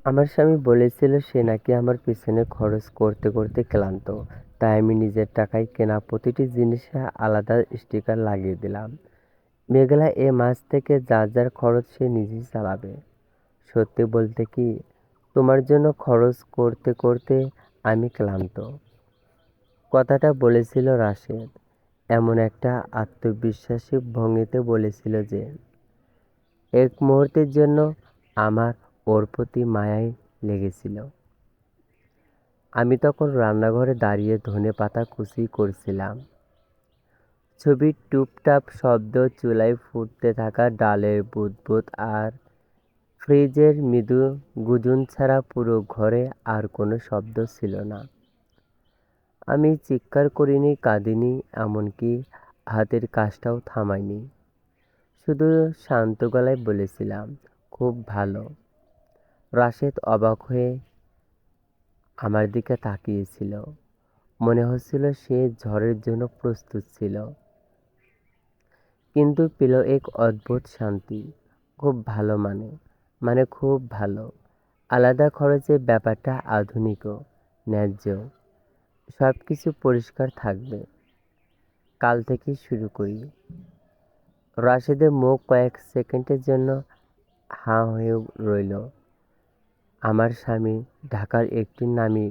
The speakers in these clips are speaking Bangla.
আমার স্বামী বলেছিল সে নাকি আমার পেছনে খরচ করতে করতে ক্লান্ত, তাই আমি নিজের টাকায় কেনা প্রতিটি জিনিসে আলাদা স্টিকার লাগিয়ে দিলাম। মেঘলা এ মাস থেকে যার যার খরচ সে নিজেই চালাবে। সত্যি বলতে কি, তোমার জন্য খরচ করতে করতে আমি ক্লান্ত। কথাটা বলেছিল রাশেদ, এমন একটা আত্মবিশ্বাসী ভঙ্গিতে বলেছিল যে এক মুহূর্তের জন্য আমার ওর প্রতি মায়াই লেগেছিল। আমি তখন রান্নাঘরে দাঁড়িয়ে ধনেপাতা কুচি করছিলাম। ছবির টুপটাপ শব্দ, চুলায় ফুটতে থাকা ডালের বুদবুদ আর ফ্রিজের মৃদু গুঞ্জন ছাড়া পুরো ঘরে আর কোনো শব্দ ছিল না। আমি চিৎকার করিনি, কাঁদিনি, এমনকি হাতের কাজটাও থামাইনি। শুধু শান্ত গলায় বলেছিলাম, খুব ভালো। রাশেদ অবাক হয়ে আমার দিকে তাকিয়েছিল। মনে হচ্ছিল সে ঝড়ের জন্য প্রস্তুত ছিল, কিন্তু পেল এক অদ্ভুত শান্তি। খুব ভালো মানে খুব ভালো। আলাদা খরচের ব্যাপারটা আধুনিকও ন্যায্য। সব কিছু পরিষ্কার থাকবে। কাল থেকেই শুরু করি। রাশেদের মুখ কয়েক সেকেন্ডের জন্য হাঁ হয়ে রইল। আমার স্বামী ঢাকার একটি নামী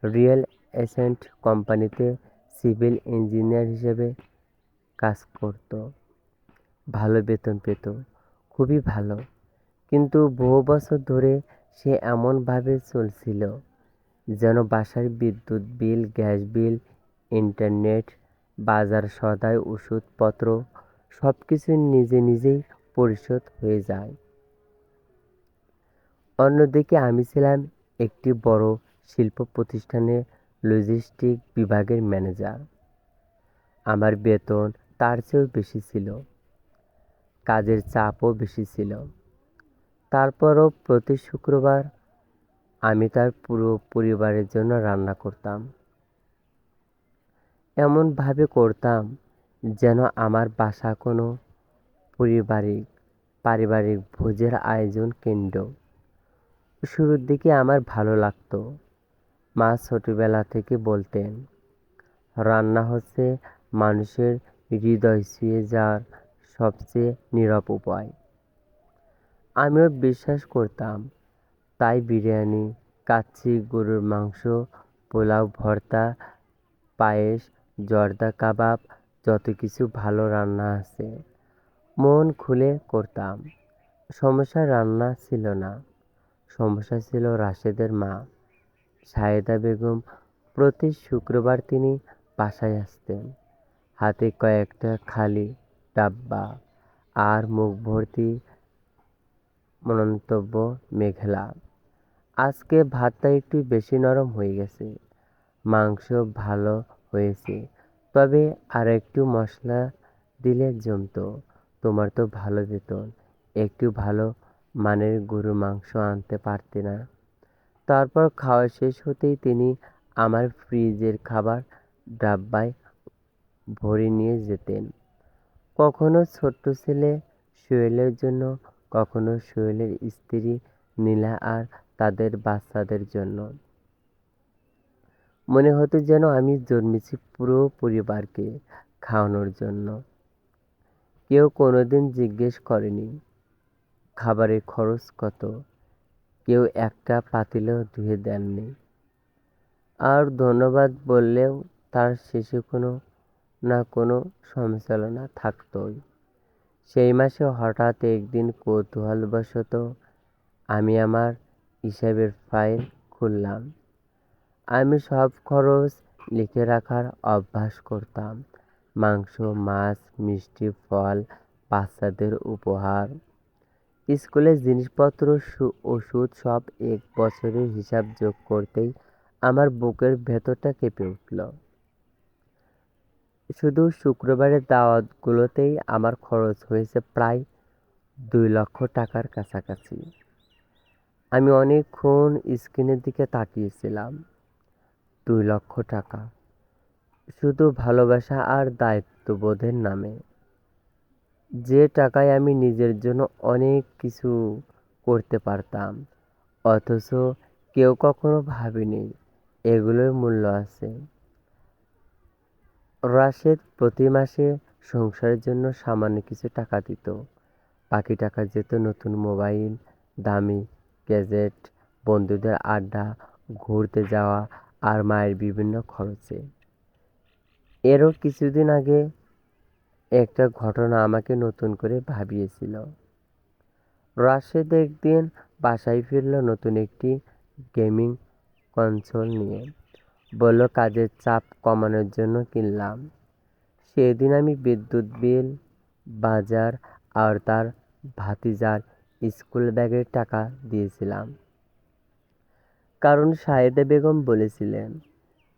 রিয়েল এস্টেট কোম্পানিতে সিভিল ইঞ্জিনিয়ার হিসেবে কাজ করত। ভালো বেতন পেত, খুবই ভালো। কিন্তু বহু বছর ধরে সে এমনভাবে চলছিল যেন বাসার বিদ্যুৎ বিল, গ্যাস বিল, ইন্টারনেট, বাজার সদাই, ওষুধপত্র সবকিছু নিজে নিজেই পরিশোধ হয়ে যায়। অন্যদিকে আমি ছিলাম একটি বড় শিল্প প্রতিষ্ঠানের লজিস্টিক বিভাগের ম্যানেজার। আমার বেতন তার চেয়েও বেশি ছিল, কাজের চাপও বেশি ছিল। তারপরও প্রতি শুক্রবার আমি তার পুরো পরিবারের জন্য রান্না করতাম। এমনভাবে করতাম যেন আমার বাসা কোনো পারিবারিক পারিবারিক ভোজের আয়োজন কেন্দ্র। শুরুর দিকে আমার ভালো লাগতো। মা ছোটবেলা থেকে বলতেন, রান্না হচ্ছে মানুষের হৃদয় ছুঁয়ে যাওয়ার সবচেয়ে নীরব উপায়। আমিও বিশ্বাস করতাম। তাই বিরিয়ানি, কাচ্চি, গরুর মাংস, পোলাও, ভর্তা, পায়েস, জর্দা কাবাব, যত কিছু ভালো রান্না আছে মন খুলে করতাম। সমস্যা রান্না ছিল না, সমস্যা ছিল রাশেদের মা সায়েদা বেগম। প্রতি শুক্রবার তিনি বাসায় আসতেন, হাতে কয়েকটা খালি ডাব্বা আর মুখ ভর্তি মন্তব্য, মেঘলা, আজকে ভাতটা একটু বেশি নরম হয়ে গেছে, মাংস ভালো হয়েছে, তবে আর একটু মশলা দিলে জমতো। তোমার তো ভালো বেতন, একটু ভালো মানের গরুর মাংস আনতে পারতে না? তারপর খাওয়া শেষ হতেই তিনি আমার ফ্রিজের খাবার ডাব্বায় ভরে নিয়ে যেতেন। কখনো ছোট্ট ছেলে সোহেলের জন্য, কখনো সোহেলের স্ত্রী নীলা আর তাদের বাচ্চাদের জন্য। মনে হতো যেন আমি জন্মেছি পুরো পরিবারকে খাওয়ানোর জন্য। কেউ কোনোদিন জিজ্ঞেস করেনি খাবারের খরচ কত, কেউ একটা পাতিলও ধুয়ে দেননি। আর ধন্যবাদ বললেও তার শেষে কোনো না কোনো সমালোচনা থাকতই। সেই মাসে হঠাৎ একদিন কৌতূহলবশত আমি আমার হিসাবের ফাইল খুললাম। আমি সব খরচ লিখে রাখার অভ্যাস করতাম। মাংস, মাছ, মিষ্টি, ফল, বাচ্চাদের উপহার, স্কুলের জিনিসপত্র, ওষুধ, সব এক বছরের হিসাব যোগ করতেই আমার বুকের ভেতরটা কেঁপে উঠল। শুধু শুক্রবারের দাওয়াতগুলোতেই আমার খরচ হয়েছে প্রায় 2 লক্ষ টাকার কাছাকাছি। আমি অনেকক্ষণ স্ক্রিনের দিকে তাকিয়েছিলাম। 2 লক্ষ টাকা, শুধু ভালোবাসা আর দায়িত্ববোধের নামে। যে টাকায় আমি নিজের জন্য অনেক কিছু করতে পারতাম, অথচ কেউ কখনো ভাবেনি এগুলোর মূল্য আছে। রাশেদ প্রতি মাসে সংসারের জন্য সামান্য কিছু টাকা দিত, বাকি টাকা যেত নতুন মোবাইল, দামি গ্যাজেট, বন্ধুদের আড্ডা, ঘুরতে যাওয়া আর মায়ের বিভিন্ন খরচে। এরও কিছুদিন আগে একটা ঘটনা আমাকে নতুন করে ভাবিয়েছিল। রাশেদ একদিন বাসায় ফিরল নতুন একটি গেমিং কনসোল নিয়ে। বলল কাজের চাপ কমানোর জন্য কিনলাম। সেদিন আমি বিদ্যুৎ বিল, বাজার আর তার ভাতিজার স্কুল ব্যাগের টাকা দিয়েছিলাম। কারণ সায়েদা বেগম বলেছিলেন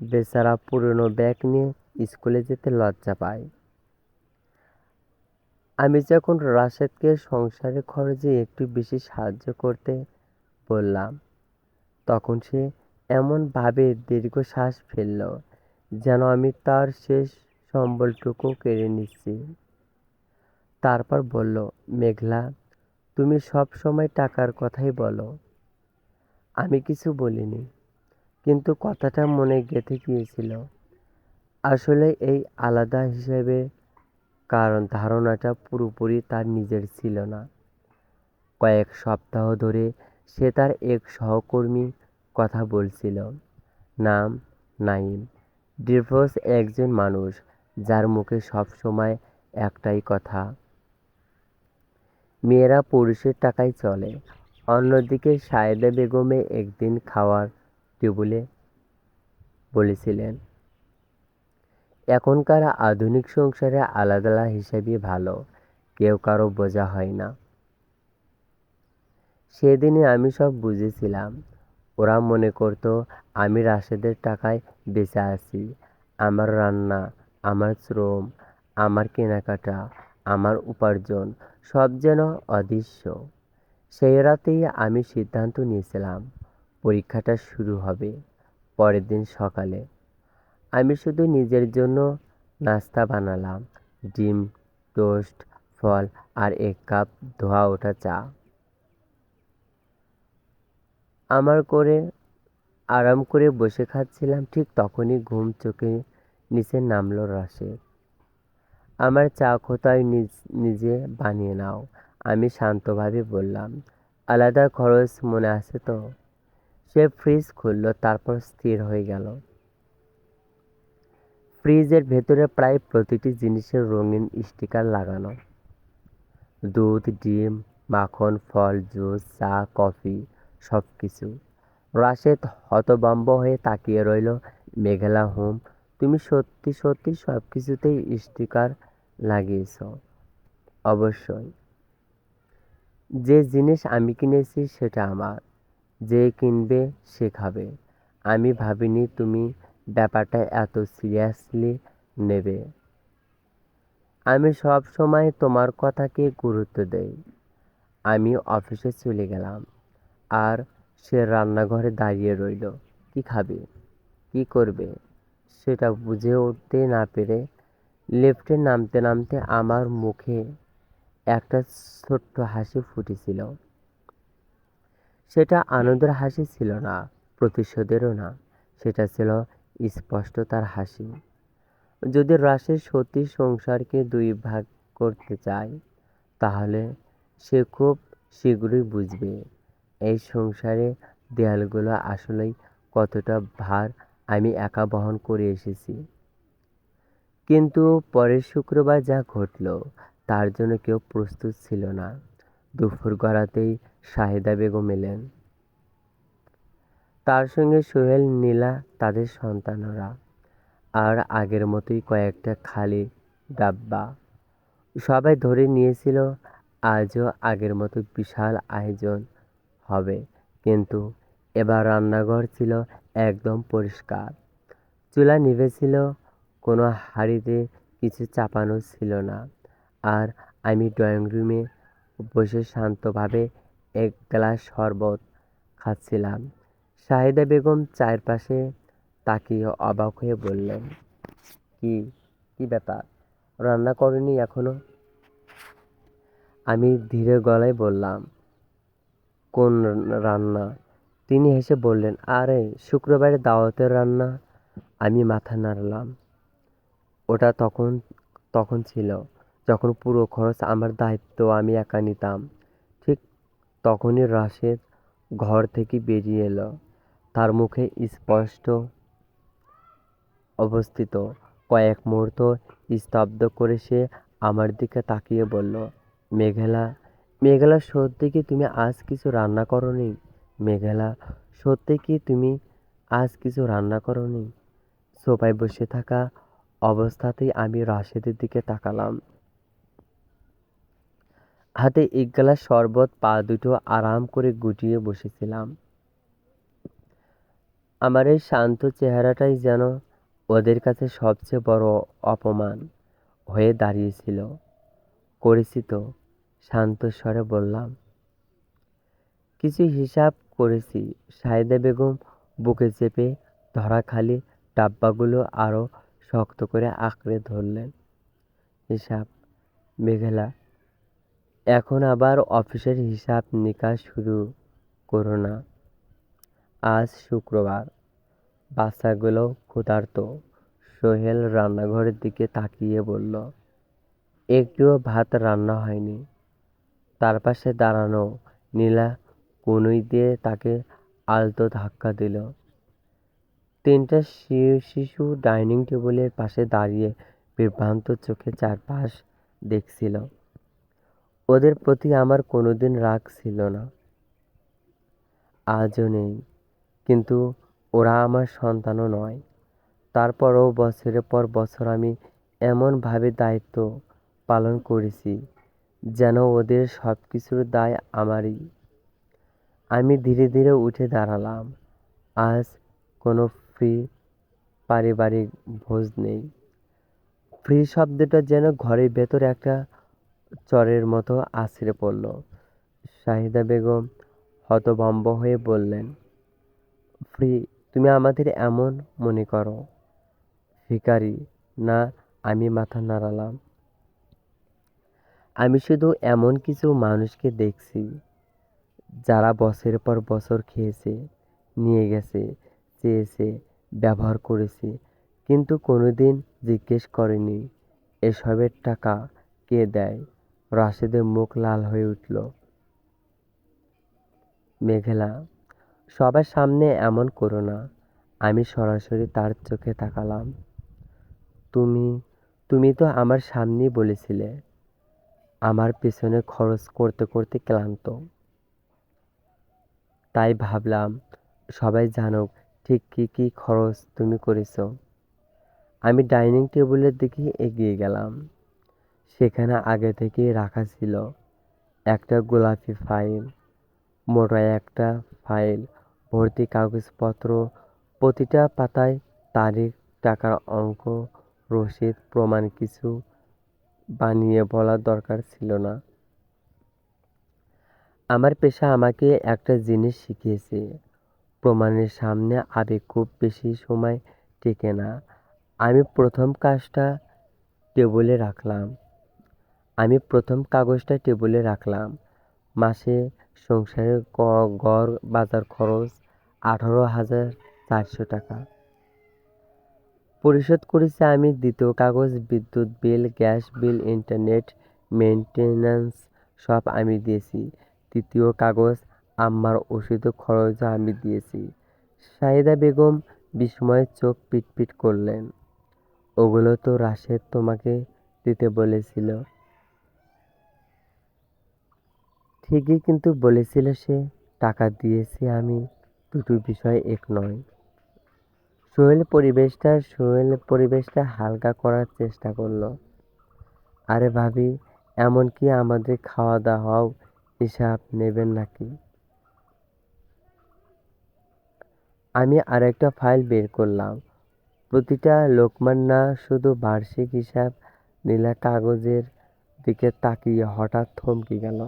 বেচারা পুরনো ব্যাগ নিয়ে স্কুলে যেতে লজ্জা পায়। আমি যখন রাশেদকে সংসারের খরচে একটু বেশি সাহায্য করতে বললাম, তখন সে এমনভাবে দীর্ঘশ্বাস ফেলল যেন আমি তার শেষ সম্বলটুকু কেড়ে নিচ্ছি। তারপর বলল, মেঘলা, তুমি সব সময় টাকার কথাই বলো। আমি কিছু বলিনি, কিন্তু কথাটা মনে গেঁথে গিয়েছিল। আসলে এই আলাদা হিসেবে কারণ ধারণাটা পুরোপুরি তার নিজের ছিল না। কয়েক সপ্তাহ ধরে সে তার এক সহকর্মী কথা বলছিল, নাম নাঈম। ডিভোর্স একজন মানুষ যার মুখে সব সময় একটাই কথা, মেয়েরা পুরুষের টাকায় চলে। অন্যদিকে সায়েদা বেগমে একদিন খাওয়ার টেবিলে বলেছিলেন, এখনকার আধুনিক সংসারে আলাদা হিসেবই ভালো, কেউ কারো বোঝা হয় না। সেদিনই আমি সব বুঝেছিলাম। ওরা মনে করতো আমি রাশেদের টাকায় বেঁচে আছি। আমার রান্না, আমার শ্রম, আমার কেনাকাটা, আমার উপার্জন সব যেন অদৃশ্য। সেই রাতেই আমি সিদ্ধান্ত নিয়েছিলাম পরীক্ষাটা শুরু হবে পরের দিন সকালে। আমি শুধু নিজের জন্য নাস্তা বানালাম, ডিম, টোস্ট, ফল আর এক কাপ ধোয়া ওঠা চা। আমার করে আরাম করে বসে খাচ্ছিলাম, ঠিক তখনই ঘুম চোখে নিচে নামলো রাশেদ। আমার চা কোথায় নিজে বানিয়ে নাও, আমি শান্তভাবে বললাম। আলাদা খরচ মনে আছে তো? সে ফ্রিজ খুললো, তারপর স্থির হয়ে গেল। ফ্রিজের ভেতরে প্রায় প্রতিটি জিনিসের রঙিন স্টিকার লাগানো, দুধ, ডিম, মাখন, ফল, জুস, চা, কফি, সব কিছু। রাশেদ হতভম্ব হয়ে তাকিয়ে রইল। মেঘলা, তুমি সত্যি সত্যি সব কিছুতেই স্টিকার লাগিয়েছ? অবশ্যই। যে জিনিস আমি কিনেছি সেটা আমার, যে কিনবে সে খাবে। আমি ভাবিনি তুমি ব্যাপারটা এত সিরিয়াসলি নেবে। আমি সব সময় তোমার কথাকে গুরুত্ব দেই। আমি অফিসে চলে গেলাম, আর সে রান্নাঘরে দাঁড়িয়ে রইল। কি খাবে, কি করবে সেটা বুঝে উঠতে না পেরে লিফটে নামতে নামতে আমার মুখে একটা ছোট্ট হাসি ফুটেছিল। সেটা আনন্দের হাসি ছিল না, প্রতিশোধেরও না, সেটা ছিল স্পষ্টতার হাসি। যদি রাশেদ সত্যি সংসারকে দুই ভাগ করতে চায়, তাহলে সে খুব শীঘ্রই বুঝবে এই সংসারে দেয়ালগুলো আসলেই কতটা ভার আমি একা বহন করে এসেছি। কিন্তু পরের শুক্রবার যা ঘটল তার জন্য কেউ প্রস্তুত ছিল না। দুপুর গড়াতেই শাহেদা বেগম এলেন, তার সঙ্গে সোহেল, নীলা, তাদের সন্তানরা, আর আগের মতোই কয়েকটা খালি ডাব্বা। সবাই ধরে নিয়েছিল আজও আগের মতো বিশাল আয়োজন হবে, কিন্তু এবার রান্নাঘর ছিল একদম পরিষ্কার। চুলা নিভেছিল, কোনো হাঁড়িতে কিছু চাপানো ছিল না। আর আমি ড্রয়িং রুমে বসে শান্তভাবে এক গ্লাস শরবত খাচ্ছিলাম। শাহিদা বেগম চারপাশে তাকিয়ে অবাক হয়ে বললেন, কি কি ব্যাপার, রান্না করনি এখনো? আমি ধীরে গলায় বললাম, কোন রান্না? তিনি হেসে বললেন, আরে শুক্রবারে দাওয়াতের রান্না। আমি মাথা নাড়লাম। ওটা তখন তখন ছিল যখন পুরো খরচ আমার দায়িত্ব আমি একা নিতাম। ঠিক তখনই রাশেদ ঘর থেকে বেরিয়ে এলো। তার মুখে স্পষ্ট অবস্থিত কয়েক মুহূর্ত স্তব্ধ করে সে আমার দিকে তাকিয়ে বলল, মেঘেলা, মেঘেলা, সত্যি কি তুমি আজ কিছু রান্না করনি? মেঘেলা, সত্যি কি তুমি আজ কিছু রান্না করনি? সোফায় বসে থাকা অবস্থাতেই আমি রাশেদের দিকে তাকালাম। হাতে এক গ্লাস শরবত, পা দুটো আরাম করে গুটিয়ে বসেছিলাম। আমার এই শান্ত চেহারাটাই যেন ওদের কাছে সবচেয়ে বড় অপমান হয়ে দাঁড়িয়েছিল। করেছি তো, শান্ত স্বরে বললাম। কিছু হিসাব করেছি। সায়েদা বেগম বুকে চেপে ধরা খালি ডাব্বাগুলো আরো শক্ত করে আঁকড়ে ধরলেন। হিসাব? মেঘেলা, এখন আবার অফিসের হিসাব নিকাশ শুরু করো না। আজ শুক্রবার, বাচ্চাগুলো ক্ষুধার্ত। সোহেল রান্নাঘরের দিকে তাকিয়ে বলল, একটুও ভাত রান্না হয়নি। তার পাশে দাঁড়ানো নীলা কনুই দিয়ে তাকে আলতো ধাক্কা দিল। তিনটা শিশু ডাইনিং টেবিলের পাশে দাঁড়িয়ে বিভ্রান্ত চোখে চারপাশ দেখছিল। ওদের প্রতি আমার কোনোদিন রাগ ছিল না, আজও নেই, কিন্তু ওরা আমার সন্তানও নয়। তারপরও বছরের পর বছর আমি এমনভাবে দায়িত্ব পালন করেছি যেন ওদের সব কিছুর দায় আমারই। আমি ধীরে ধীরে উঠে দাঁড়ালাম। আজ কোনো ফ্রি পারিবারিক ভোজ নেই। ফ্রি শব্দটা যেন ঘরের ভেতর একটা চরের মতো আছড়ে পড়ল। শাহিদা বেগম হতভম্ব হয়ে বললেন, ফ্রি? তুমি আমাদের এমন মনে করো ভিখারি না? আমি মাথা নাড়ালাম। আমি শুধু এমন কিছু মানুষকে দেখছি যারা বছরের পর বছর খেয়েছে, নিয়ে গেছে, চেয়েছে, ব্যবহার করেছে, কিন্তু কোনোদিন জিজ্ঞেস করেনি এসবের টাকা কে দেয়। রাশেদের মুখ লাল হয়ে উঠল। মেঘেলা, সবার সামনে এমন করো না। আমি সরাসরি তার চোখে তাকালাম। তুমি তুমি তো আমার সামনেই বলেছিলে আমার পেছনে খরচ করতে করতে ক্লান্ত। তাই ভাবলাম সবাই জানুক ঠিক কি কি খরচ তুমি করেছো। আমি ডাইনিং টেবিলের দিকে এগিয়ে গেলাম। সেখানে আগে থেকেই রাখা ছিল একটা গোলাপি ফাইল, মোটা একটা ফাইল ভর্তি কাগজপত্র। প্রতিটা পাতায় তারিখ, টাকার অঙ্ক, রসিদ, প্রমাণ। কিছু বানিয়ে বলার দরকার ছিল না। আমার পেশা আমাকে একটা জিনিস শিখিয়েছে, প্রমাণের সামনে আবেগ খুব বেশি সময় টেকে না। আমি প্রথম কাজটা টেবিলে রাখলাম আমি প্রথম কাগজটা টেবিলে রাখলাম। মাসে সংসারের গড় বাজার খরচ 18,400 টাকা। পরিশোধ করেছি আমি। দ্বিতীয় কাগজ বিদ্যুৎ বিল, গ্যাস বিল, ইন্টারনেট মেনটেন্যান্স সব আমি দিয়েছি। তৃতীয় কাগজ আম্মার ওষুধের খরচও আমি দিয়েছি। সাহিদা বেগম বিস্ময়ে চোখ পিটপিট করলেন। ওগুলো তো রাশেদ তোমাকে দিতে বলেছিল। ঠিকই, কিন্তু বলেছিল সে। টাকা দিয়েছি আমি। দুটো বিষয় এক নয়। সোহেল পরিবেশটা হালকা করার চেষ্টা করলো। আরে ভাবি, এমনকি আমাদের খাওয়া দাওয়াও হিসাব নেবেন নাকি? আমি আরেকটা ফাইল বের করলাম। প্রতিটা লোকমান, না শুধু বার্ষিক হিসাব। নীলা কাগজের দিকে তাকিয়ে হঠাৎ থমকে গেল।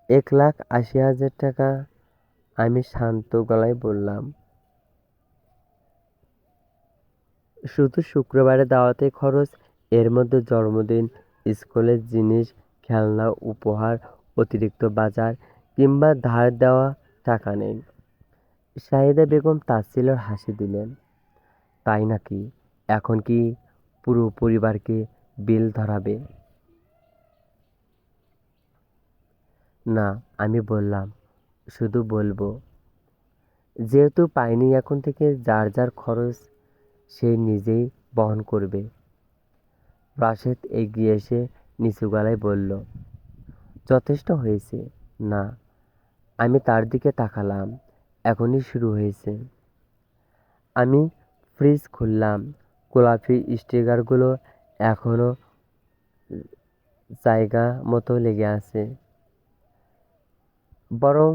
1,80,000 টাকা। আমি শান্ত গলায় বললাম, শুধু শুক্রবারে দাওয়াতে খরচ। এর মধ্যে জন্মদিন, স্কুলের জিনিস, খেলনা, উপহার, অতিরিক্ত বাজার কিংবা ধার দেওয়া টাকা নেই। শাহিদা বেগম তাচ্ছিল্যের হাসি দিলেন। তাই নাকি? এখন কি পুরো পরিবারকে বিল ধরাবে? না, আমি বললাম, শুধু বলবো, যেহেতু পাইনি এখন থেকে যার যার খরচ সে নিজেই বহন করবে। রাশেদ এগিয়ে এসে নিচু গলায় বলল, যথেষ্ট হয়েছে। না, আমি তার দিকে তাকালাম। এখনই শুরু হয়েছে। আমি ফ্রিজ খুললাম। গোলাপি স্টিকারগুলো এখনো জায়গা মতো লেগে আছে, বরং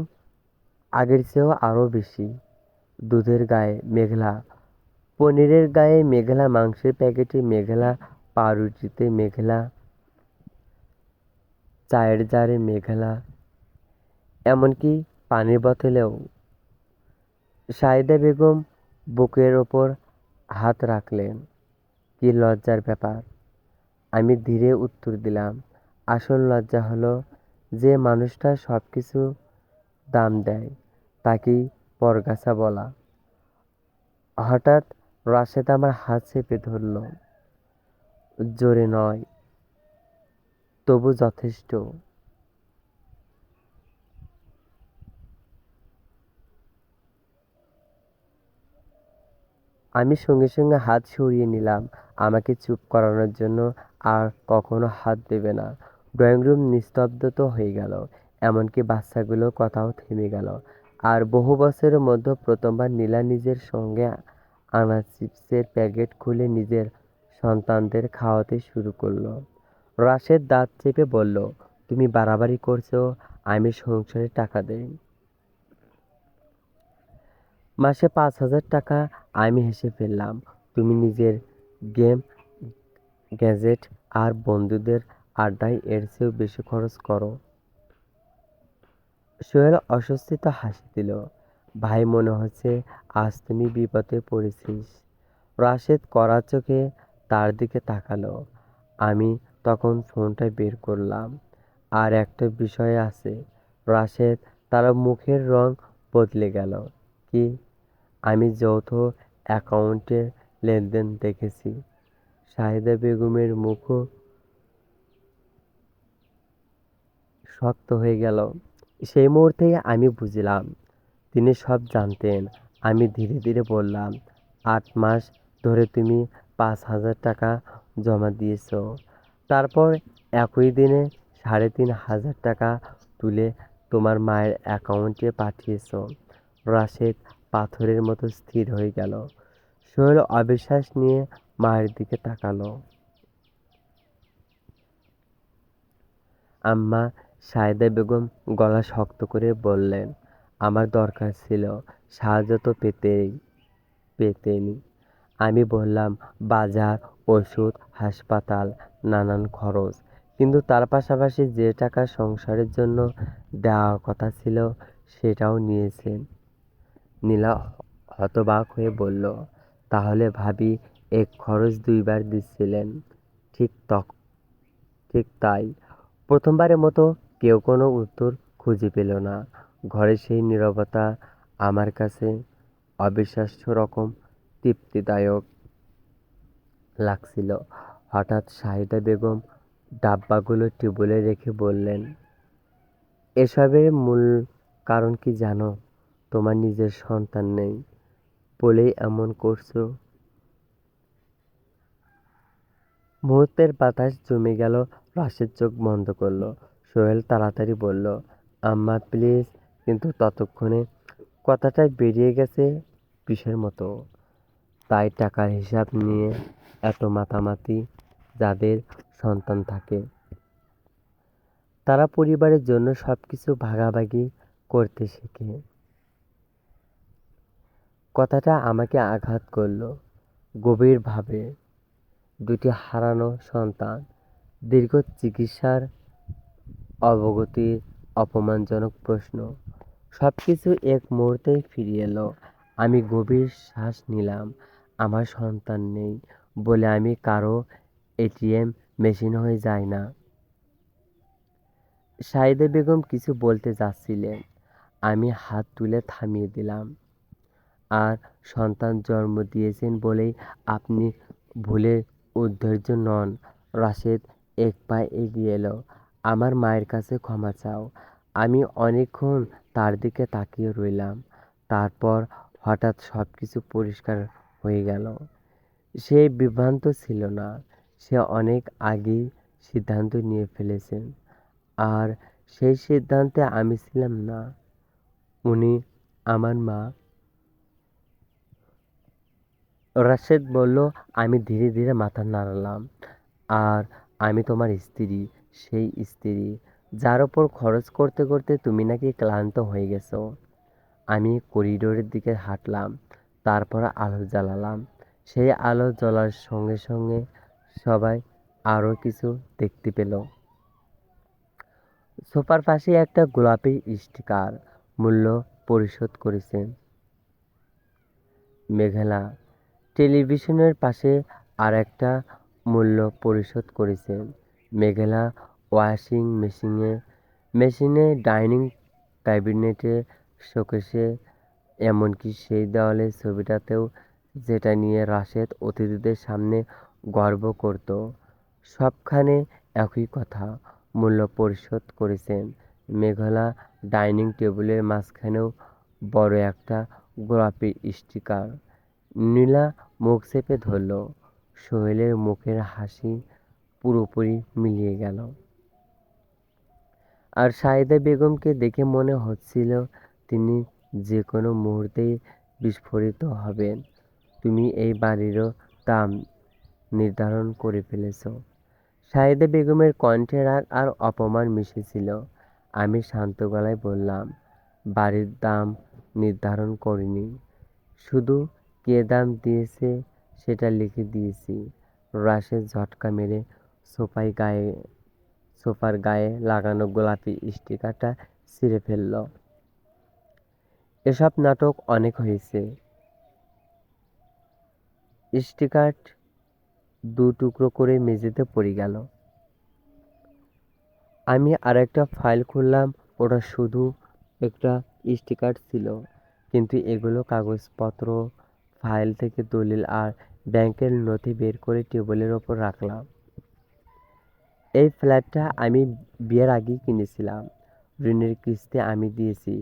আগের চেয়েও আরো বেশি। দুধের গায়ে মেঘলা, পনিরের গায়ে মেঘলা, মাংসের প্যাকেটে মেঘলা, পাউরুটিতে মেঘলা, চায়ের জারে মেঘলা, এমনকি পানির বোতলেও। সাইদা বেগম বুকের ওপর হাত রাখলেন। কি লজ্জার ব্যাপার! আমি ধীরে উত্তর দিলাম, আসল লজ্জা হলো যে মানুষটা সবকিছু দাম দেয় তাকেই পরগাছা বলা। হঠাৎ রাশেদ আমার হাত চেপে ধরল। জোরে নয়, তবু যথেষ্ট। আমি সঙ্গে সঙ্গে হাত সরিয়ে নিলাম, আমাকে চুপ করানোর জন্য। আর কখনো হাত দেবে না। ড্রয়িং রুম নিস্তব্ধ হয়ে গেল, এমনকি বাচ্চাগুলোর কথাও থেমে গেল। আর বহু বছরের মধ্যে প্রথমবার নীলা নিজের সঙ্গে আনা চিপসের প্যাকেট খুলে নিজের সন্তানদের খাওয়াতে শুরু করলো। রাশেদ দাঁত চেপে বলল, তুমি বাড়াবাড়ি করছো, আমি সংসারে টাকা দেই। মাসে 5,000 টাকা। আমি হেসে ফেললাম। তুমি নিজের গেম, গ্যাজেট আর বন্ধুদের আড্ডায় এর চেয়েও বেশি খরচ করো। সোহেল অস্বস্তিত হাসি দিল। ভাই, মনে হচ্ছে আজ তুমি বিপদে পড়েছিস। রাশেদ কড়া চোখে তার দিকে তাকালো। আমি তখন ফোনটা বের করলাম। আর একটা বিষয় আছে। রাশেদ, তার মুখের রং বদলে গেল। কি? আমি যৌথ অ্যাকাউন্টের লেনদেন দেখেছি। শাহিদা বেগমের মুখও শক্ত হয়ে গেল। সেই মুহূর্তেই আমি বুঝলাম তিনি সব জানতেন। আমি ধীরে ধীরে বললাম, 8 মাস ধরে তুমি 5,000 টাকা জমা দিয়েছ, তারপর একই দিনে 3,500 টাকা তুলে তোমার মায়ের অ্যাকাউন্টে পাঠিয়েছ। রাশেদ পাথরের মতো স্থির হয়ে গেল। সোহেল অবিশ্বাস নিয়ে মায়ের দিকে তাকালো। আম্মা, সায়েদা বেগম গলা শক্ত করে বললেন, আমার দরকার ছিল, সাহায্য তো পেতেনি। আমি বললাম, বাজার, ওষুধ, হাসপাতাল, নানান খরচ। কিন্তু তার পাশাপাশি যে টাকা সংসারের জন্য দেওয়ার কথা ছিল সেটাও নিয়েছেন। নীলা হতবাক হয়ে বলল, তাহলে ভাবি এক খরচ দুইবার দিচ্ছিলেন? ঠিক ঠিক তাই। প্রথমবারের মতো কেউ কোনো উত্তর খুঁজে পেল না। ঘরের সেই নীরবতা আমার কাছে অবিশ্বাস্য রকম তৃপ্তিদায়ক লাগছিল। হঠাৎ শাহিদা বেগম ডাব্বাগুলো টেবিলে রেখে বললেন, এসবের মূল কারণ কি জানো? তোমার নিজের সন্তান নেই বলেই এমন করছো। মুহূর্তের বাতাস জমে গেল। রাশেদ চোখ বন্ধ করলো। সোহেল তাড়াতাড়ি বলল, আম্মা প্লিজ। কিন্তু ততক্ষণে কথাটা বেরিয়ে গেছে বিষের মতো। তাই টাকার হিসাব নিয়ে এত মাতামাতি। যাদের সন্তান থাকে তারা পরিবারের জন্য সবকিছু ভাগাভাগি করতে শেখে। কথাটা আমাকে আঘাত করলো গভীরভাবে। দুটি হারানো সন্তান, দীর্ঘ চিকিৎসার অবগতির অপমানজনক প্রশ্ন, সবকিছু এক মুহূর্তেই ফিরে এলো। আমি গভীর শ্বাস নিলাম। আমার সন্তান নেই বলে আমি কারো এটিএম মেশিন হয়ে যাই না। সাইদা বেগম কিছু বলতে যাচ্ছিলেন, আমি হাত তুলে থামিয়ে দিলাম। আর সন্তান জন্ম দিয়েছেন বলেই আপনি ভুলে উদ্ধৈর্য নন। রাশেদ এক পা এগিয়ে এলো। আমার মায়ের কাছে ক্ষমা চাও। আমি অনেকক্ষণ তার দিকে তাকিয়ে রইলাম। তারপর হঠাৎ সবকিছু পরিষ্কার হয়ে গেল। সে বিভ্রান্ত ছিল না। সে অনেক আগেই সিদ্ধান্ত নিয়ে ফেলেছেন। আর সেই সিদ্ধান্তে আমি ছিলাম না। উনি আমার মা। রাশেদ বলল। আমি ধীরে ধীরে মাথা নাড়লাম। আর আমি তোমার স্ত্রী, সেই স্ত্রী যার ওপর খরচ করতে করতে তুমি নাকি ক্লান্ত হয়ে গেছো। আমি করিডোরের দিকে হাঁটলাম। তারপর আলো জ্বালালাম। সেই আলো জ্বলার সঙ্গে সঙ্গে সবাই আরো কিছু দেখতে পেল। সোফার পাশে একটা গোলাপি স্টিকার। মূল্য পরিশোধ করেছেন মেঘলা। টেলিভিশনের পাশে আর একটা মূল্য পরিশোধ করেছেন মেঘলা। ওয়াশিং মেশিনে, ডাইনিং ক্যাবিনেটে, শোকেসে, এমনকি সেই দেওয়ালের ছবিটাতেও, যেটা নিয়ে রাশেদ অতিথিদের সামনে গর্ব করত। সবখানে একই কথা, মূল্য পরিশোধ করেছেন মেঘলা। ডাইনিং টেবিলের মাঝখানেও বড় একটা গোলাপি স্টিকার। নীলা মুখ চেপে ধরল। সোহেলের মুখের হাসি পুরোপুরি মিলিয়ে গেল। আর সায়েদা বেগমকে দেখে মনে হচ্ছিল তিনি যে কোনো মুহূর্তেই বিস্ফোরিত হবেন। তুমি এই বাড়িরও দাম নির্ধারণ করে ফেলেছ। সায়েদা বেগমের কণ্ঠে রাগ আর অপমান মিশেছিল। আমি শান্ত গলায় বললাম, বাড়ির দাম নির্ধারণ করিনি, শুধু কে দাম দিয়েছে সেটা লিখে দিয়েছি। রাশেদ ঝটকা মেরে সোফার গায়ে লাগানো গোলাপি স্টিকারটা ছিঁড়ে ফেলল। এসব নাটক অনেক হয়েছে। স্টিকার দু টুকরো করে মেঝেতে পড়ে গেল। আমি আরেকটা ফাইল খুললাম। ওটা শুধু একটা স্টিকার ছিল, কিন্তু এগুলো কাগজপত্র, ফাইল থেকে দলিল আর ব্যাংকের নথি বের করে টেবিলের ওপর রাখলাম। এই ফ্ল্যাটটা আমি বিয়ের আগেই কিনেছিলাম। ঋণের কিস্তি আমি দিয়েছি,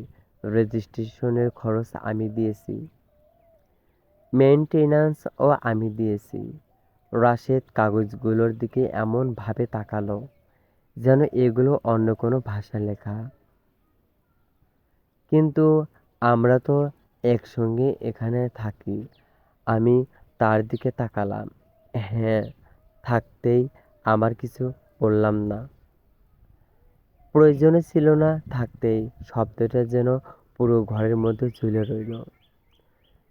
রেজিস্ট্রেশনের খরচ আমি দিয়েছি, মেইনটেন্যান্সও আমি দিয়েছি। রাশেদ কাগজগুলোর দিকে এমন ভাবে তাকালো যেন এগুলো অন্য কোনো ভাষায় লেখা। কিন্তু আমরা তো একসঙ্গে এখানে থাকি। আমি তার দিকে তাকালাম। হ্যাঁ, থাকতেই। আমার কিছু বললাম না। প্রয়োজনও ছিল না থাকতেই। শব্দটা যেন পুরো ঘরের মধ্যে ঝুলে রইল।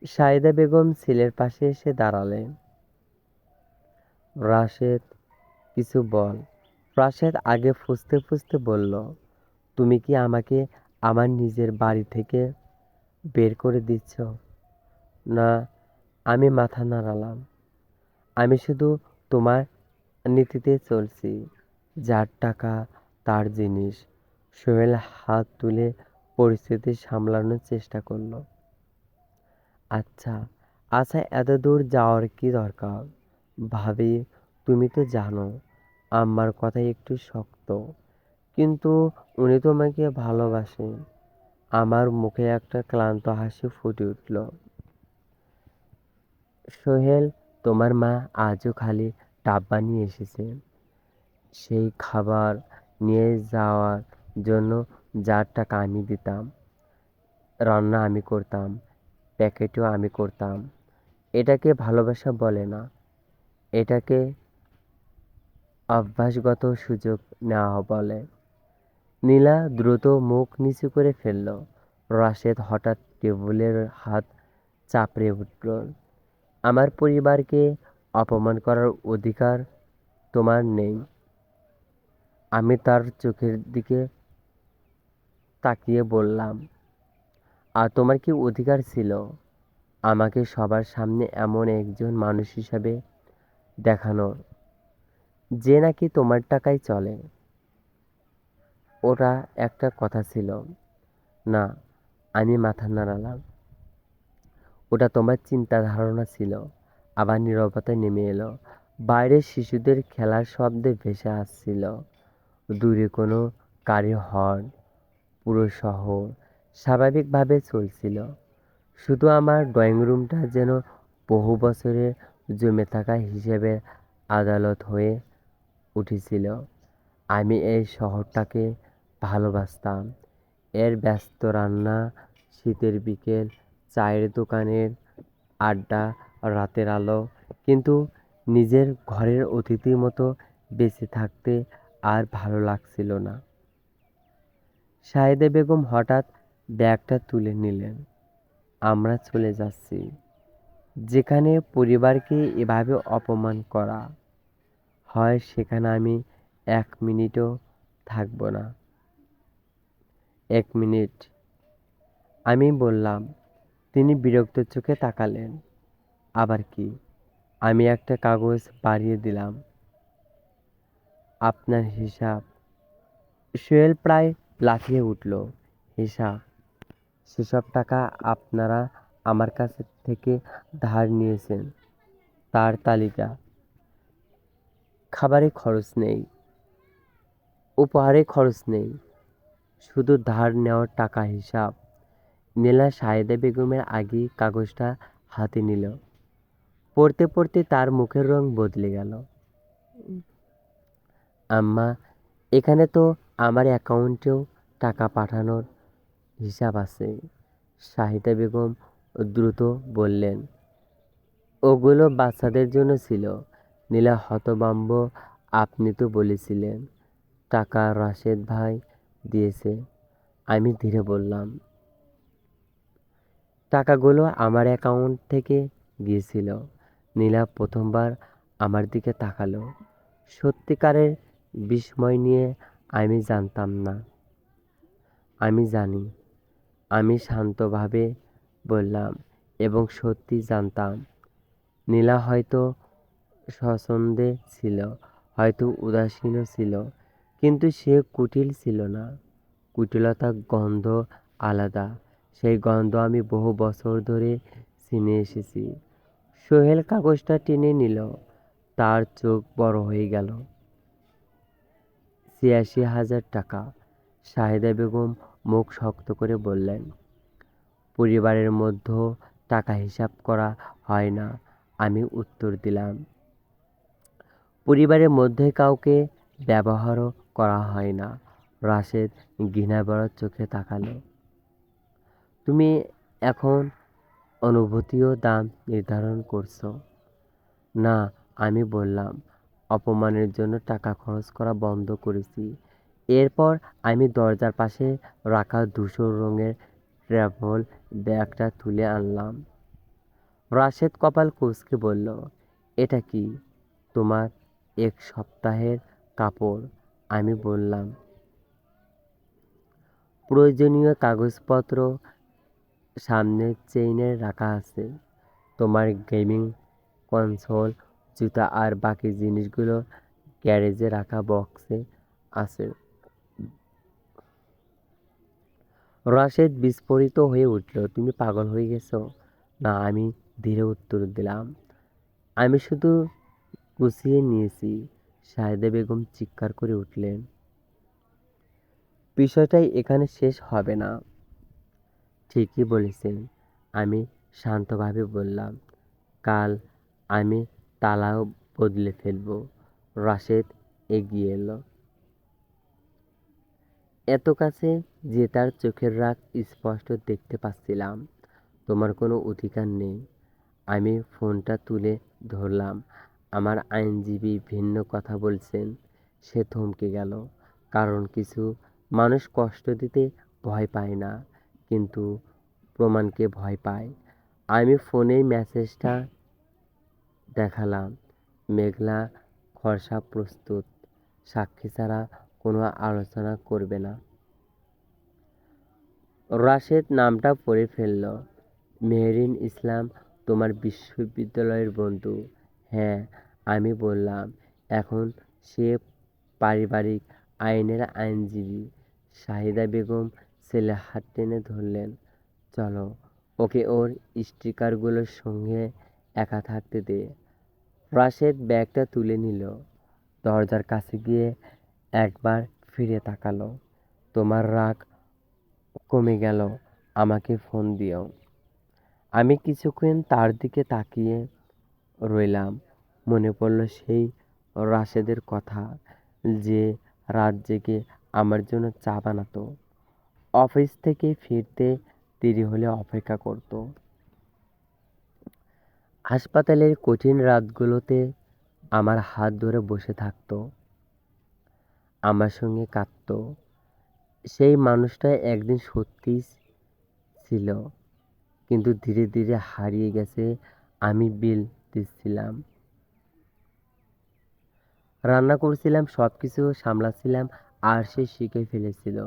সায়েদা বেগম ছেলের পাশে এসে দাঁড়ালেন। রাশেদ, কিছু বল। রাশেদ আগে ফুঁসতে ফুঁসতে বলল, তুমি কি আমাকে আমার নিজের বাড়ি থেকে বের করে দিচ্ছ? না। আমি মাথা নাড়ালাম। আমি শুধু তোমার নীতিতে চলছি। যার টাকা তার জিনিস। সোহেল হাত তুলে পরিস্থিতি সামলানোর চেষ্টা করল। আচ্ছা আচ্ছা, এত দূর যাওয়ার কি দরকার? ভাবি, তুমি তো জানো আম্মার কথা একটু শক্ত, কিন্তু উনি তোমাকে ভালোবাসেন। আমার মুখে একটা ক্লান্ত হাসি ফুটে উঠল। সোহেল, তোমার মা আজও খালি ডাব্বা নিয়ে এসেছেন। সেই খাবার নিয়ে যাওয়ার জন্য যার টাকা আমি দিতাম। রান্না আমি করতাম, প্যাকেটও আমি করতাম। এটাকে ভালোবাসা বলে না, এটাকে অভ্যাসগত সুযোগ নেওয়া বলে। নীলা দ্রুত মুখ নিচু করে ফেলল। রাশেদ হঠাৎ টেবিলের হাত চাপড়ে উঠল। আমার পরিবারকে অপমান করার অধিকার তোমার নেই। আমি তার চোখের দিকে তাকিয়ে বললাম, আর তোমার কি অধিকার ছিল আমাকে সবার সামনে এমন একজন মানুষ হিসাবে দেখানোর, যে নাকি তোমার টাকায় চলে? ওটা একটা কথা ছিল। না। আমি মাথা নাড়ালাম। ওটা তোমার চিন্তা ধারণা ছিল। আবার নীরবতায় নেমে এলো। বাইরে শিশুদের খেলার শব্দে ভেসে আসছিল, দূরে কোনো গাড়ির হর্ন। পুরো শহর স্বাভাবিকভাবে চলছিল, শুধু আমার ড্রয়িং রুমটা যেন বহু বছরের জমে থাকা হিসেবের আদালত হয়ে উঠেছিল। আমি এই শহরটাকে ভালোবাসতাম, এর ব্যস্ত রান্না, শীতের বিকেল, চায়ের দোকানের আড্ডা, রাতের আলো। কিন্তু নিজের ঘরের অতিথির মতো বেঁচে থাকতে আর ভালো লাগছিল না। সাহেদা বেগম হঠাৎ ব্যাগটা তুলে নিলেন। আমরা চলে যাচ্ছি। যেখানে পরিবারকে এভাবে অপমান করা হয় সেখানে আমি 1 মিনিটও থাকব না। 1 মিনিট, আমি বললাম। তিনি বিরক্ত চোখে তাকালেন। আবার কি? আমি একটা কাগজ বাড়িয়ে দিলাম। আপনার হিসাব। সোহেল প্রায় লাফিয়ে উঠল। হিসাব? সেসব টাকা আপনারা আমার কাছ থেকে ধার নিয়েছেন, তার তালিকা। খাবারে খরচ নেই, উপহারে খরচ নেই, শুধু ধার নেওয়ার টাকা হিসাব। নীলা সায়েদা বেগমের আগেই কাগজটা হাতে নিল। পড়তে পড়তে তার মুখের রং বদলে গেল। আম্মা, এখানে তো আমার অ্যাকাউন্টেও টাকা পাঠানোর হিসাব আছে। সাহিদা বেগম দ্রুত বললেন, ওগুলো বাচ্চাদের জন্য ছিল। নীলা হতভম্ব। আপনি তো বলেছিলেন টাকা রাশেদ ভাই দিয়েছে। আমি ধীরে বললাম, টাকাগুলো আমার অ্যাকাউন্ট থেকে গিয়েছিল। নীলা প্রথমবার আমার দিকে তাকালো, সত্যিকারের বিস্ময় নিয়ে। আমি জানতাম না। আমি জানি, আমি শান্তভাবে বললাম, এবং সত্যি জানতাম। নীলা হয়তো স্বচ্ছন্দে ছিল, হয়তো উদাসীনও ছিল, কিন্তু সে কুটিল ছিল না। কুটিলতার গন্ধ আলাদা। সেই গন্ধ আমি বহু বছর ধরে চিনে এসেছি। সোহেল কাগজটা টেনে নিল। তার চোখ বড় হয়ে গেল। ৮৬,০০০ টাকা। সাহেদা বেগম মুখ শক্ত করে বললেন, পরিবারের মধ্যে টাকা হিসাব করা হয় না। আমি উত্তর দিলাম, পরিবারের মধ্যে কাউকে ব্যবহারও করা হয় না। রাশেদ ঘৃণাভরা চোখে তাকালো। তুমি এখন অনুভূতিও দাম নির্ধারণ করছো? না, আমি বললাম, অপমানের জন্য টাকা খরচ করা বন্ধ করেছি। এরপর আমি দরজার পাশে রাখা ধূসর রঙের ট্রাভেল ব্যাগটা তুলে আনলাম। রাশেদ কপাল কুঁচকে বলল, এটা কি? তোমার 1 সপ্তাহের কাপড়। আমি বললাম, প্রয়োজনীয় কাগজপত্র সামনের চেইনে রাখা আছে। তোমার গেমিং কনসোল, জুতা আর বাকি জিনিসগুলো গ্যারেজে রাখা বক্সে আছে। রাশেদ বিস্ফোরিত হয়ে উঠল। তুমি পাগল হয়ে গেছো? না, আমি ধীরে উত্তর দিলাম, আমি শুধু গুছিয়ে নিয়েছি। সাহেদা বেগম চিৎকার করে উঠলেন, বিষয়টাই এখানে শেষ হবে না। ঠিকই বলেছেন। আমি শান্তভাবে বললাম, কাল আমি তালাও বদলে ফেলবো। রাশেদ এগিয়ে এলো। এত কাছে যে তার চোখের রাগ স্পষ্ট দেখতে পাচ্ছিলাম। তোমার কোনো অধিকার নেই। আমি ফোনটা তুলে ধরলাম। আমার আইনজীবী ভিন্ন কথা বলছেন। সে থমকে গেল। কারণ কিছু মানুষ কষ্ট দিতে ভয় পায় না, কিন্তু প্রমাণকে ভয় পায়। আমি ফোনেই মেসেজটা দেখালাম। মেঘলা খসড়া প্রস্তুত। সাক্ষী ছাড়া কোনো আলোচনা করবে না। রাশেদ নামটা পড়ে ফেলল। মেহেরিন ইসলাম তোমার বিশ্ববিদ্যালয়ের বন্ধু? হ্যাঁ, আমি বললাম। এখন সে পারিবারিক আইনের আইনজীবী। শাহিদা বেগম ছেলে হাত টেনে ধরলেন। চলো, ওকে ওর স্টিকারগুলোর সঙ্গে একা থাকতে দে। রাশেদ ব্যাগটা তুলে নিল, দরজার কাছে গিয়ে একবার ফিরে তাকালো। তোমার রাগ কমে গেল, আমাকে ফোন দিও। আমি কিছুক্ষণ তার দিকে তাকিয়ে রইলাম। মনে পড়ল সেই রাশেদের কথা, যে রাত জেগে আমার জন্য চা বানাতো, অফিস থেকে ফিরতে দেরি হলে অপেক্ষা করত, হাসপাতালের কঠিন রাতগুলোতে আমার হাত ধরে বসে থাকতো, আমার সঙ্গে কাঁদতো। সেই মানুষটা একদিন সত্যিই ছিল, কিন্তু ধীরে ধীরে হারিয়ে গেছে। আমি বিল দিচ্ছিলাম, রান্না করছিলাম, সবকিছু সামলাচ্ছিলাম, আর সে শিখে ফেলেছিল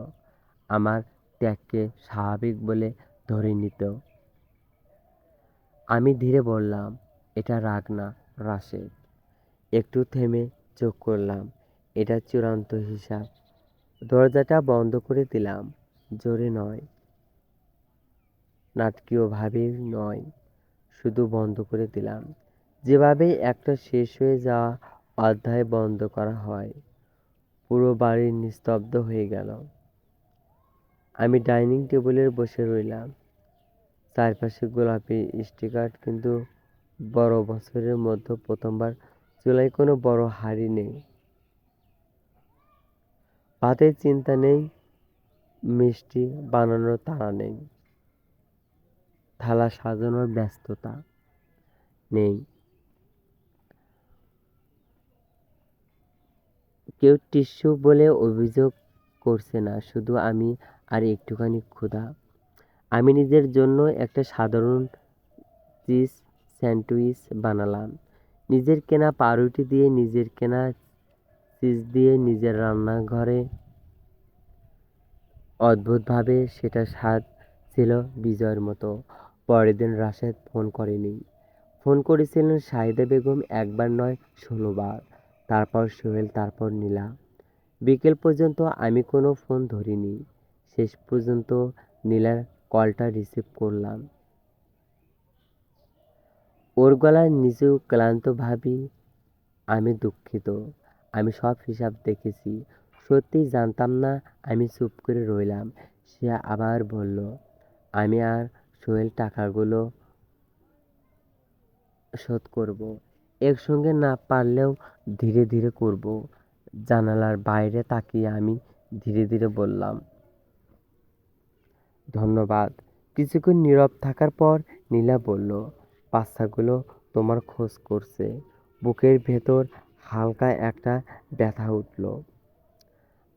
আমার ত্যাগকে স্বাভাবিক বলে ধরে নিত। আমি ধীরে বললাম, এটা রাগ না রাশেদ। একটু থেমে চোখ করলাম, এটা চূড়ান্ত হিসাব। দরজাটা বন্ধ করে দিলাম, জোরে নয়, নাটকীয়ভাবে নয়, শুধু বন্ধ করে দিলাম, যেভাবে একটা শেষ হয়ে যাওয়া অধ্যায় বন্ধ করা হয়। পুরো বাড়ি নিস্তব্ধ হয়ে গেল। আমি ডাইনিং টেবিলে বসে রইলাম, চারপাশে গোলাপি স্টিকার, কিন্তু বড় বছরের মধ্যে প্রথমবার চুলায় কোনো বড় হাঁড়ি নেই। ভাতের চিন্তা নেই, মিষ্টি বানানোর তাড়া নেই, থালা সাজানোর ব্যস্ততা নেই। কেউ টিস্যু বলে অভিযোগ করছে না, শুধু আমি আর একটুখানি ক্ষুধা। আমি নিজের জন্য একটা সাধারণ চিজ স্যান্ডউইচ বানালাম, নিজের কেনা পাউরুটি দিয়ে, নিজের কেনা চিজ দিয়ে, নিজের রান্নাঘরে। অদ্ভুতভাবে সেটার স্বাদ ছিল বিজয়ের মতো। পরের দিন রাশেদ ফোন করেনি। ফোন করেছিলেন শাহিদা বেগম, একবার নয় ১৬ বার। তারপর সোহেল, তারপর নীলা। বিকেল পর্যন্ত আমি কোনো ফোন ধরিনি। শেষ পর্যন্ত নীলার কলটা রিসিভ করলাম। ওর গলায় নিজেও ক্লান্ত ভাবি, আমি দুঃখিত, আমি সব হিসাব দেখেছি। সত্যিই জানতাম না। আমি চুপ করে রইলাম। সে আবার বলল, আমি আর সোহেল টাকাগুলো শোধ করব, একসঙ্গে না পারলেও ধীরে ধীরে করব। জানালার বাইরে তাকিয়ে আমি ধীরে ধীরে বললাম, ধন্যবাদ। কিছুক্ষণ নীরব থাকার পর নীলা বলল, বাচ্চাগুলো তোমার খোঁজ করছে। বুকের ভেতর হালকা একটা ব্যথা উঠল।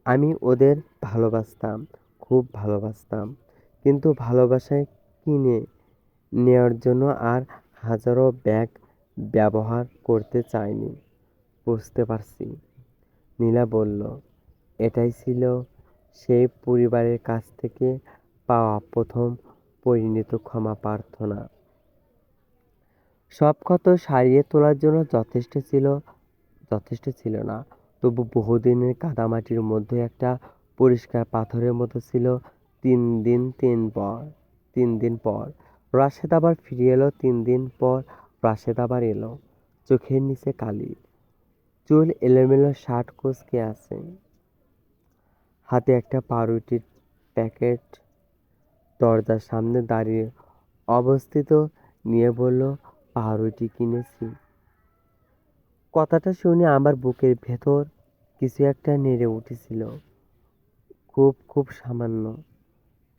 আমি ওদের ভালোবাসতাম, খুব ভালোবাসতাম, কিন্তু ভালোবাসায় কিনে নেওয়ার জন্য আর হাজারো ব্যাগ ব্যবহার করতে চাইনি। বুঝতে পারছি। নীলা বলল, এটাই ছিল সেই পরিবারের কাছ থেকে পাওয়া প্রথম পরিণত ক্ষমা প্রার্থনা। সব ক্ষত সারিয়ে তোলার জন্য যথেষ্ট ছিল না, তবু বহুদিনের কাদামাটির মধ্যে একটা পরিষ্কার পাথরের মতো ছিল। ৩ দিন পর রাশেদ আবার ফিরে এলো। ৩ দিন পর রাশেদ আবার এলো, চোখের নিচে কালি, চুল এলোমেলো, শার্ট কুঁচকে আছে, হাতে একটা পাউরুটির প্যাকেট। দরজার সামনে দাঁড়িয়ে অবস্থিত নিয়ে বলল, পাউরুটি কিনেছি। কথাটা শুনে আমার বুকের ভেতর কিছু একটা নেড়ে উঠেছিল, খুব খুব সামান্য,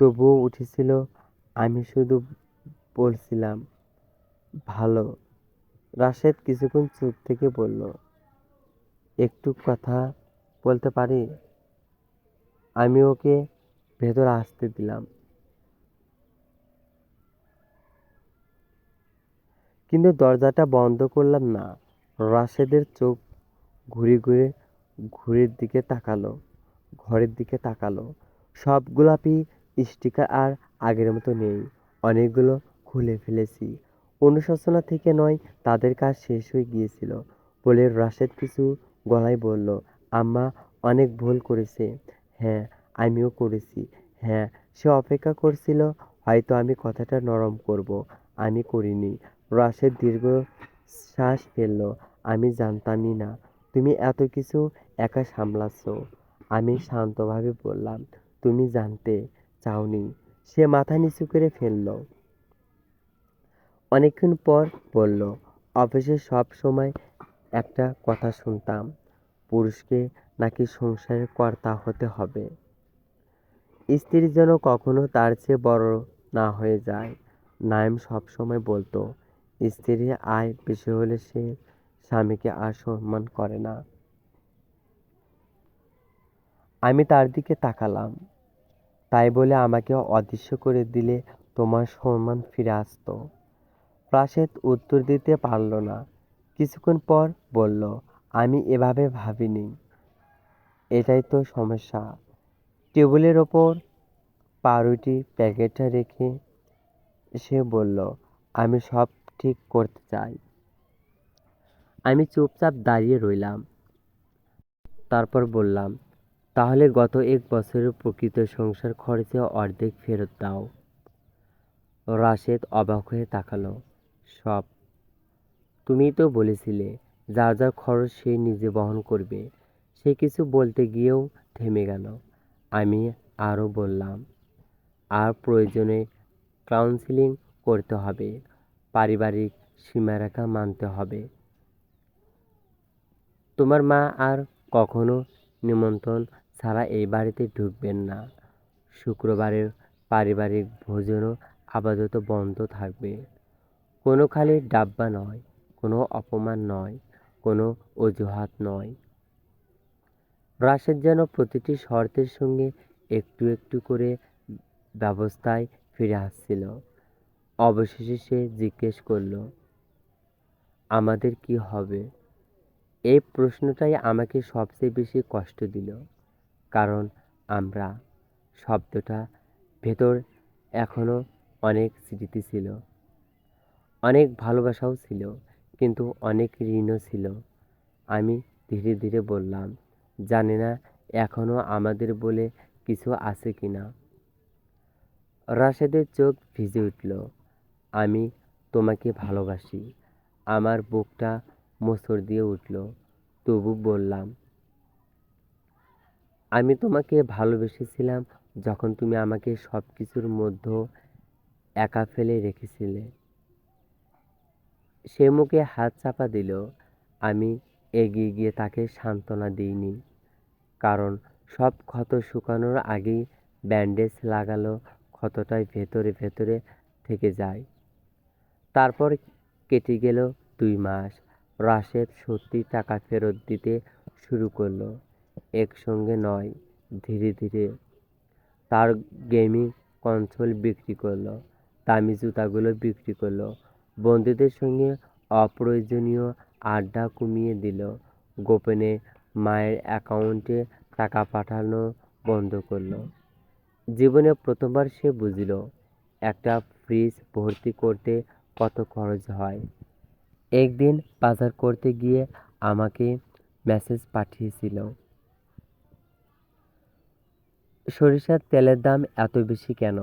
তবুও উঠেছিল। আমি শুধু বলছিলাম, ভালো। রাশেদ কিছুক্ষণ চুপ থেকে বলল, একটু কথা বলতে পারি? আমি ওকে ভেতর আসতে দিলাম, কিন্তু দরজাটা বন্ধ করলাম না। রাশেদের চোখ ঘুরে ঘুরে ঘরের দিকে তাকালো। সব গোলাপি স্টিকার আর আগের মতো নেই, অনেকগুলো খুলে ফেলেছি। অনুশোচনা থেকে নয়, তাদের কাজ শেষ হয়ে গিয়েছিল বলে। রাশেদ কিছু গলায় বলল, আম্মা অনেক ভুল করেছে। হ্যাঁ, আমিও করেছি। হ্যাঁ। সে অপেক্ষা করছিল, হয়তো আমি কথাটা নরম করব। আমি করিনি। রাশেদ দীর্ঘ শ্বাস ফেলল। আমি জানতামই না তুমি এত কিছু একা সামলাচ্ছ। আমি শান্তভাবে বললাম, তুমি জানতে চাওনি। সে মাথা নিচু করে ফেলল। অনেকক্ষণ পর বলল, অফিসে সব সময় একটা কথা শুনতাম, পুরুষকে নাকি সংসারের কর্তা হতে হবে। স্ত্রী যেন কখনো তার চেয়ে বড় না হয়ে যায়। নায়েম সবসময় বলতো, স্ত্রীর আয় বেশি হলে সে স্বামীকে আর সম্মান করে না। আমি তার দিকে তাকালাম। তাই বলে আমাকে অদৃশ্য করে দিলে তোমার সম্মান ফিরে আসতো? রাশেদ উত্তর দিতে পারল না। কিছুক্ষণ পর বলল, আমি এভাবে ভাবিনি। এটাই তো সমস্যা। টেবিলের ওপর পাউরুটি প্যাকেটটা রেখে সে বলল, আমি সব ঠিক করতে চাই। আমি চুপচাপ দাঁড়িয়ে রইলাম। তারপর বললাম, তাহলে গত 1 বছরের প্রকৃত সংসার খরচে অর্ধেক ফেরত দাও। রাশেদ অবাক হয়ে তাকালো। সব? তুমিই তো বলেছিলে যার যার খরচ সে নিজে বহন করবে। সে কিছু বলতে গিয়েও থেমে গেল। আমি আরও বললাম, আর প্রয়োজনে কাউন্সেলিং করতে হবে, পারিবারিক সীমারেখা মানতে হবে। তোমার মা আর কখনো নিমন্ত্রণ ছাড়া এই বাড়িতে ঢুকবেন না। শুক্রবারের পারিবারিক ভোজনও আপাতত বন্ধ থাকবে। কোনো খালি ডাব্বা নয়, কোনো অপমান নয়, কোনো অজুহাত নয়। রাশেদ যেন প্রতিটি শর্তের সঙ্গে একটু একটু করে ব্যবস্থায় ফিরে আসছিল। অবশেষে সে জিজ্ঞেস করল, আমাদের কি হবে? এই প্রশ্নটাই আমাকে সবচেয়ে বেশি কষ্ট দিল। কারণ আমরা শব্দটা ভেতর এখনো অনেক স্মৃতি ছিল, অনেক ভালোবাসাও ছিল, কিন্তু অনেক ঋণও ছিল। আমি ধীরে ধীরে বললাম, জানি না এখনো আমাদের বলে কিছু আছে কিনা। রাশেদের চোখ ভিজে উঠল। আমি তোমাকে ভালোবাসি। আমার বুকটা মোচড় দিয়ে উঠল। তবু বললাম, আমি তোমাকে ভালোবেসেছিলাম যখন তুমি আমাকে সব কিছুর মধ্যে একা ফেলে রেখেছিলে। সে মুখে হাত চাপা দিল। আমি এগিয়ে গিয়ে তাকে সান্ত্বনা দিইনি, কারণ সব ক্ষত শুকানোর আগেই ব্যান্ডেজ লাগালো ক্ষতটাই ভেতরে ভেতরে থেকে যায়। তারপর কেটে গেল 2 মাস। রাশেদ সত্যি টাকা ফেরত দিতে শুরু করলো। একসঙ্গে নয়, ধীরে ধীরে। তার গেমিং কনসোল বিক্রি করলো, দামি জুতাগুলো বিক্রি করলো, বন্ধুদের সঙ্গে অপ্রয়োজনীয় আড্ডা কমিয়ে দিল, গোপনে মায়ের অ্যাকাউন্টে টাকা পাঠানো বন্ধ করলো। জীবনে প্রথমবার সে বুঝল একটা ফ্রিজ ভর্তি করতে কত খরচ হয়। একদিন বাজার করতে গিয়ে আমাকে মেসেজ পাঠিয়েছিল, সরিষার তেলের দাম এত বেশি কেন?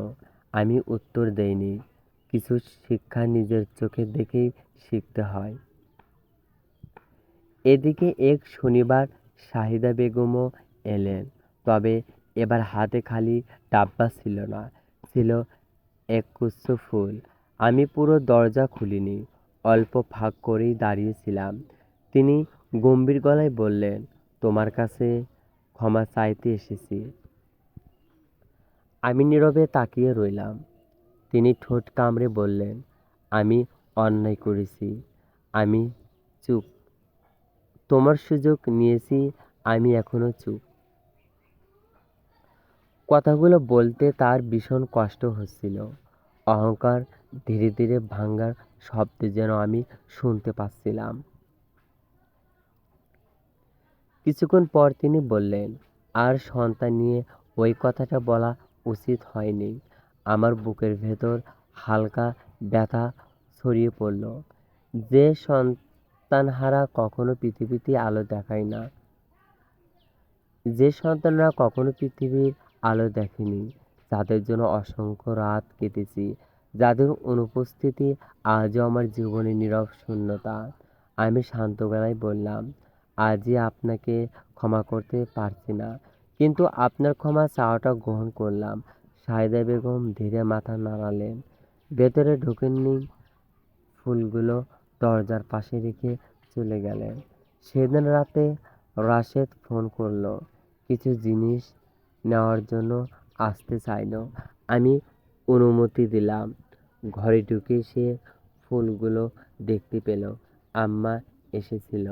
আমি উত্তর দেইনি। কিছু শিক্ষা নিজের চোখে দেখেই শিখতে হয়। এদিকে এক শনিবার শাহিদা বেগমও এলেন। তবে এবার হাতে খালি ডাব্বা ছিল না, ছিল একগুচ্ছ ফুল। আমি পুরো দরজা খুলিনি, অল্প ফাঁক করেই দাঁড়িয়েছিলাম। তিনি গম্ভীর গলায় বললেন, তোমার কাছে ক্ষমা চাইতে এসেছি। আমি নীরবে তাকিয়ে রইলাম। তিনি ঠোঁট কামড়ে বললেন, আমি অন্যায় করেছি। আমি চুপ। তোমার সুযোগ নিয়েছি, আমি এখনো চুপ। কথাগুলো বলতে তার ভীষণ কষ্ট হচ্ছিল। অহংকার ধীরে ধীরে ভাঙার শব্দ যেন আমি শুনতে পাচ্ছিলাম। কিছুক্ষণ পর তিনি বললেন, আর সন্তান নিয়ে ওই কথাটা বলা উচিত হয়নি। আমার বুকের ভেতর হালকা ব্যথা ছড়িয়ে পড়ল। যে সন্তানহারা কখনো পৃথিবীতে আলো দেখায় না, যে সন্তানরা কখনো পৃথিবীর আলো দেখেনি, যাদের জন্য অসংখ্য রাত কেটেছি, যাদের অনুপস্থিতি আজও আমার জীবনে নীরব শূন্যতা। আমি শান্ত গলায় বললাম, আজই আপনাকে ক্ষমা করতে পারছি না, কিন্তু আপনার ক্ষমা চাওয়াটা গ্রহণ করলাম। সাহেদা বেগম ধীরে মাথা নাড়ালেন। ভেতরে ঢোকেননি, ফুলগুলো দরজার পাশে রেখে চলে গেলেন। সেদিন রাতে রাশেদ ফোন করলো, কিছু জিনিস নেওয়ার জন্য আসতে চাইলো। আমি অনুমতি দিলাম। ঘরে ঢুকে সে ফুলগুলো দেখতে পেল। আম্মা এসেছিল।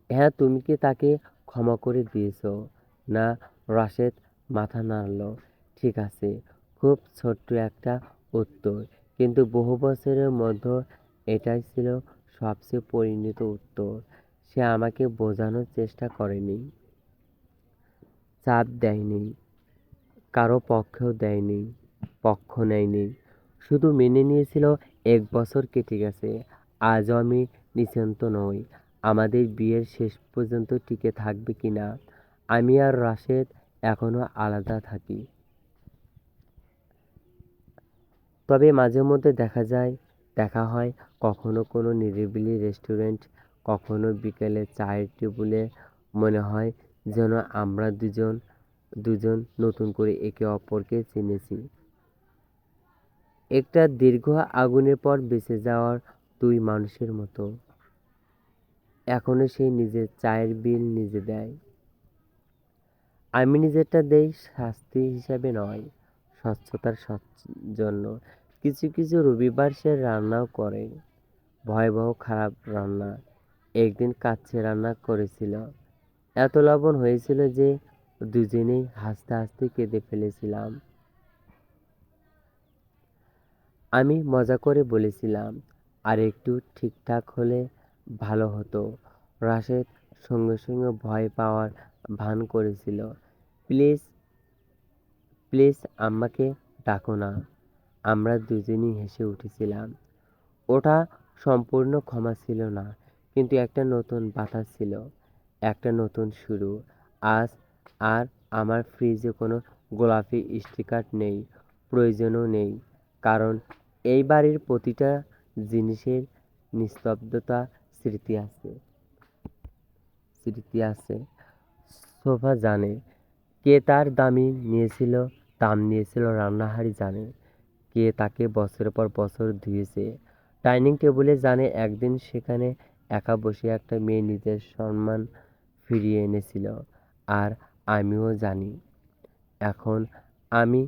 হ্যাঁ, তুমি কি তাকে ক্ষমা করে দিয়েছো? না। রাশেদ মাথা নাড়ল। ঠিক আছে। খুব ছোট্ট একটা উত্তর, কিন্তু বহু বছরের মধ্যে এটাই ছিল সবচেয়ে পরিণত উত্তর। সে আমাকে বোঝানোর চেষ্টা করেনি, চাপ দেয়নি, কারো পক্ষ নেয়নি, শুধু মেনে নিয়েছিল। 1 বছর কেটে গেছে। আজও আমি নিশ্চিন্ত নই আমাদের বিয়ের শেষ পর্যন্ত টিকে থাকবে কিনা। আমি আর রাশেদ এখনো আলাদা থাকি, তবে মাঝে মধ্যে দেখা হয়। কখনো কোনো নিরিবিলি রেস্টুরেন্ট, কখনো বিকেলে চায়ের টেবিলে। মনে হয় যেন আমরা দুজন নতুন করে একে অপরকে চিনেছি। একটা দীর্ঘ আগুনের পর বেঁচে যাওয়ার দুই মানুষের মতো। এখনো সে নিজের চায়ের বিল নিজে দেয়, আমি নিজেরটা দেই, শাস্তি হিসাবে নয়, স্বচ্ছতার জন্য। কিছু কিছু রবিবার সে রান্নাও করে, ভয়াবহ খারাপ রান্না। একদিন কাচ্চি রান্না করেছিল, এত লবণ হয়েছিল যে দুজনেই হাসতে হাসতে কেঁদে ফেলেছিলাম। আমি মজা করে বলেছিলাম, আর একটু ঠিকঠাক হলে ভালো হতো। রাশেদ সঙ্গে সঙ্গে ভয় পাওয়ার ভান করেছিল। প্লিজ, প্লিজ আম্মাকে ডাকো না। আমরা দুজনেই হেসে উঠেছিলাম। ওটা সম্পূর্ণ ক্ষমা ছিল না, কিন্তু একটা নতুন বাতাস ছিল, একটা নতুন শুরু। আজ আর আমার ফ্রিজে কোনো গোলাপি স্টিকার নেই, প্রয়োজনও নেই, কারণ এই বাড়ির প্রতিটা জিনিসের নিস্তব্ধতা স্মৃতি আছে। সোফা জানে কে তার দাম নিয়েছিল, রান্নাহারি জানে কে তাকে বছরের পর বছর ধুয়েছে, ডাইনিং টেবিলে জানে একদিন সেখানে একা বসে একটা মেয়ে নিজের সম্মান ফিরিয়ে এনেছিল। আর আমিও জানি, এখন আমি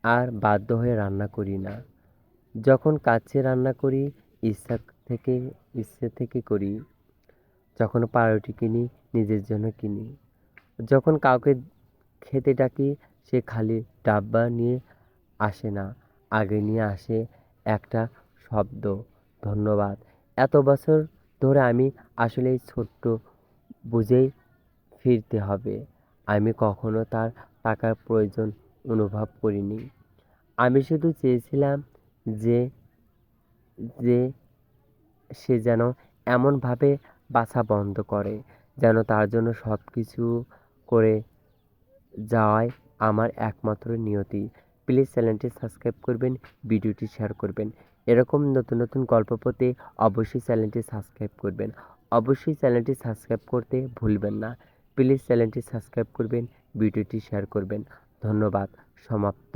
আর বাধ্য হয়ে রান্না করি না। যখন কাছে রান্না করি, ইচ্ছা ইচ্ছে থেকে করি। যখন পাউরুটি কিনি, নিজের জন্য কিনি। যখন কাউকে খেতে ডাকি, সে খালি ডাব্বা নিয়ে আসে না, আগে নিয়ে আসে একটা শব্দ, ধন্যবাদ। এত বছর ধরে আমি আসলে এই ছোট্ট বুঝেই ফিরতে হবে। আমি কখনো তার টাকার প্রয়োজন অনুভব করিনি। আমি শুধু চেয়েছিলাম যে যে সে যেন এমনভাবে বাছা বন্ধ করে, যেন তার জন্য সব কিছু করে যাওয়াই আমার একমাত্র নিয়তি। প্লিজ চ্যানেলটি সাবস্ক্রাইব করবেন, ভিডিওটি শেয়ার করবেন। এরকম নতুন নতুন গল্প পেতে অবশ্যই চ্যানেলটি সাবস্ক্রাইব করবেন। অবশ্যই চ্যানেলটি সাবস্ক্রাইব করতে ভুলবেন না। প্লিজ চ্যানেলটি সাবস্ক্রাইব করবেন, ভিডিওটি শেয়ার করবেন। ধন্যবাদ। সমাপ্ত।